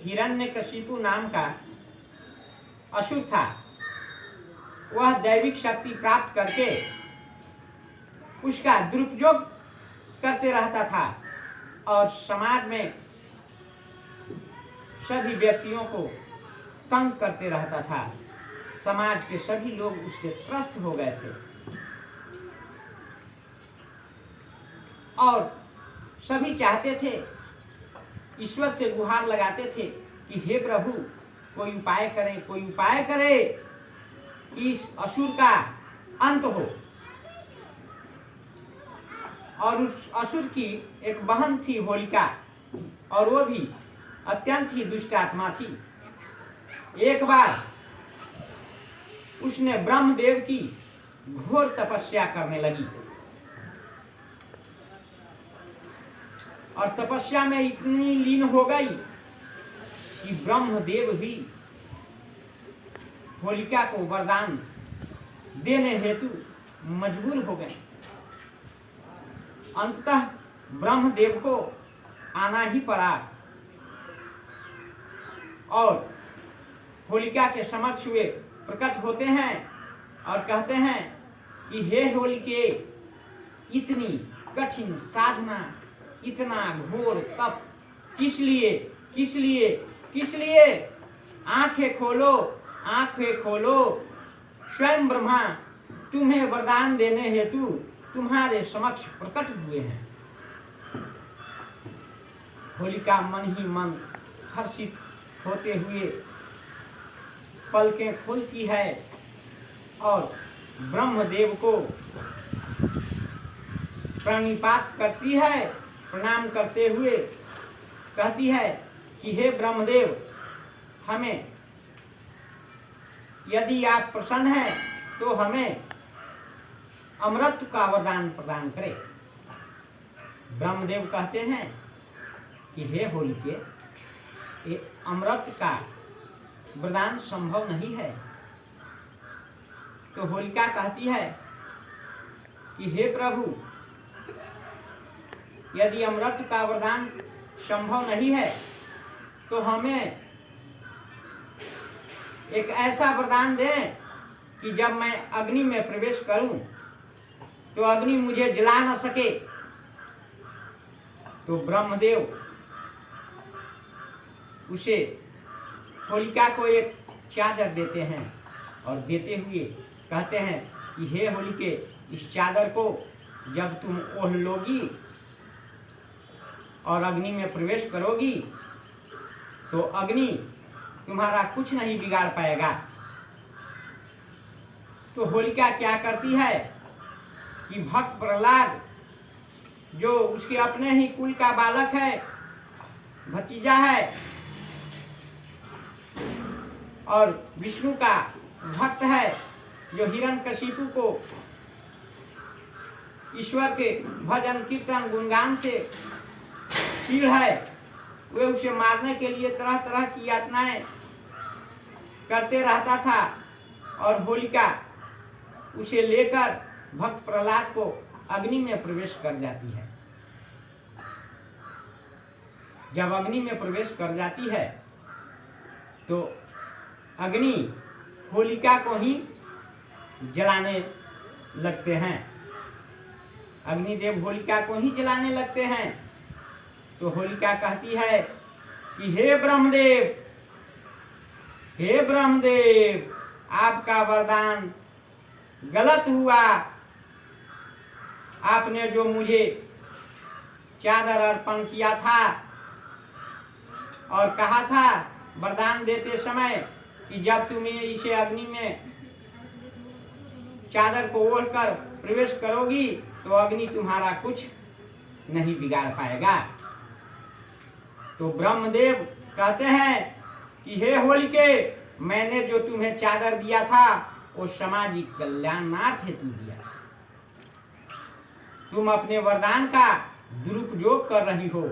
हिरण्यकशिपु नाम का असुर था, वह दैविक शक्ति प्राप्त करके उसका दुरुपयोग करते रहता था और समाज में सभी व्यक्तियों को तंग करते रहता था। समाज के सभी लोग उससे त्रस्त हो गए थे और सभी चाहते थे, ईश्वर से गुहार लगाते थे कि हे प्रभु कोई उपाय करें, कोई उपाय करे कि इस असुर का अंत हो। और उस असुर की एक बहन थी होलिका, और वो भी अत्यंत ही दुष्ट आत्मा थी। एक बार उसने ब्रह्मदेव की घोर तपस्या करने लगी और तपस्या में इतनी लीन हो गई कि ब्रह्मदेव भी होलिका को वरदान देने हेतु मजबूर हो गए। अंततः ब्रह्मदेव को आना ही पड़ा और होलिका के समक्ष वे प्रकट होते हैं और कहते हैं कि हे होलिके, इतनी कठिन साधना, इतना घोर तप किस लिए, किस लिए, किस लिए? आंखें खोलो, आंखें खोलो, स्वयं ब्रह्मा तुम्हें वरदान देने हेतु तुम्हारे समक्ष प्रकट हुए हैं। होलिका मन ही मन हर्षित होते हुए पलकें खोलती है और ब्रह्मदेव को प्रणिपात करती है। प्रणाम करते हुए कहती है कि हे ब्रह्मदेव, हमें यदि आप प्रसन्न हैं तो हमें अमृत का वरदान प्रदान करें। ब्रह्मदेव कहते हैं कि हे होलिके, ये अमृत का वरदान संभव नहीं है। तो होलिका कहती है कि हे प्रभु, यदि अमृत का वरदान संभव नहीं है तो हमें एक ऐसा वरदान दें कि जब मैं अग्नि में प्रवेश करूं तो अग्नि मुझे जला न सके। तो ब्रह्मदेव उसे होलिका को एक चादर देते हैं और देते हुए कहते हैं कि हे होलिके, इस चादर को जब तुम ओढ़ लोगी और अग्नि में प्रवेश करोगी तो अग्नि तुम्हारा कुछ नहीं बिगाड़ पाएगा। तो होलिका क्या करती है कि भक्त प्रहलाद, जो उसके अपने ही कुल का बालक है, भतीजा है और विष्णु का भक्त है, जो हिरण्यकशिपु को ईश्वर के भजन कीर्तन गुणगान से चीड़ है, वे उसे मारने के लिए तरह तरह की यातनाएं करते रहता था और होलिका उसे लेकर भक्त प्रहलाद को अग्नि में प्रवेश कर जाती है। जब अग्नि में प्रवेश कर जाती है तो अग्नि होलिका को ही जलाने लगते हैं। अग्निदेव होलिका को ही जलाने लगते हैं। तो होलिका कहती है कि हे ब्रह्मदेव, हे ब्रह्मदेव, आपका वरदान गलत हुआ। आपने जो मुझे चादर अर्पण किया था और कहा था वरदान देते समय कि जब तुम इसे अग्नि में चादर को ओढ़कर प्रवेश करोगी तो अग्नि तुम्हारा कुछ नहीं बिगाड़ पाएगा। तो ब्रह्मदेव कहते हैं कि हे होलिके, मैंने जो तुम्हें चादर दिया था वो सामाजिक कल्याणार्थ हेतु दिया था। तुम अपने वरदान का दुरुपयोग कर रही हो,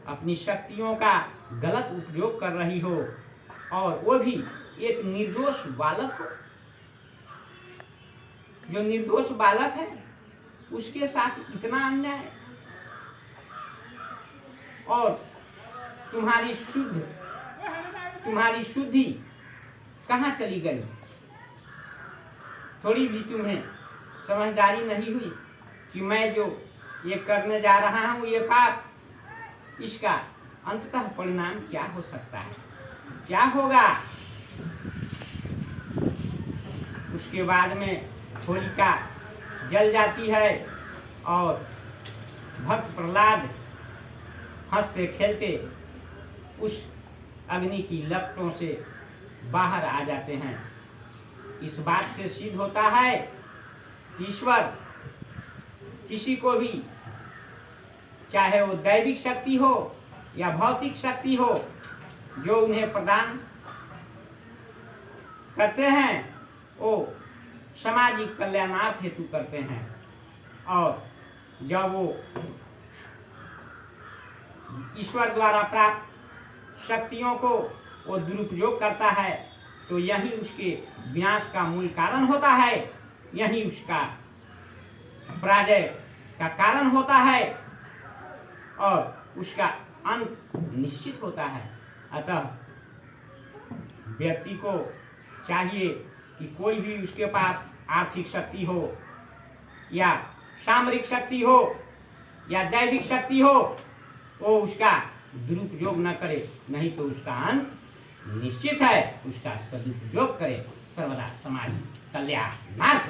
अपनी शक्तियों का गलत उपयोग कर रही हो, और वो भी एक निर्दोष बालक को। जो निर्दोष बालक है उसके साथ इतना अन्याय, और तुम्हारी शुद्ध तुम्हारी शुद्धि कहाँ चली गई? थोड़ी भी तुम्हें समझदारी नहीं हुई कि मैं जो ये करने जा रहा हूँ ये पाप, इसका अंततः परिणाम क्या हो सकता है, क्या होगा? उसके बाद में होलिका जल जाती है और भक्त प्रहलाद हंसते खेलते उस अग्नि की लपटों से बाहर आ जाते हैं। इस बात से सिद्ध होता है कि ईश्वर किसी को भी, चाहे वो दैविक शक्ति हो या भौतिक शक्ति हो, जो उन्हें प्रदान करते हैं वो सामाजिक कल्याणार्थ हेतु करते हैं। और जब वो ईश्वर द्वारा प्राप्त शक्तियों को वो दुरुपयोग करता है तो यही उसके विनाश का मूल कारण होता है, यही उसका पराजय का कारण होता है और उसका अंत निश्चित होता है। अतः व्यक्ति को चाहिए कि कोई भी उसके पास आर्थिक शक्ति हो या सामरिक शक्ति हो या दैविक शक्ति हो, वो उसका दुरुपयोग न करे, नहीं तो उसका अंत निश्चित है। उसका सदुपयोग करे सर्वदा समाज कल्याणार्थ।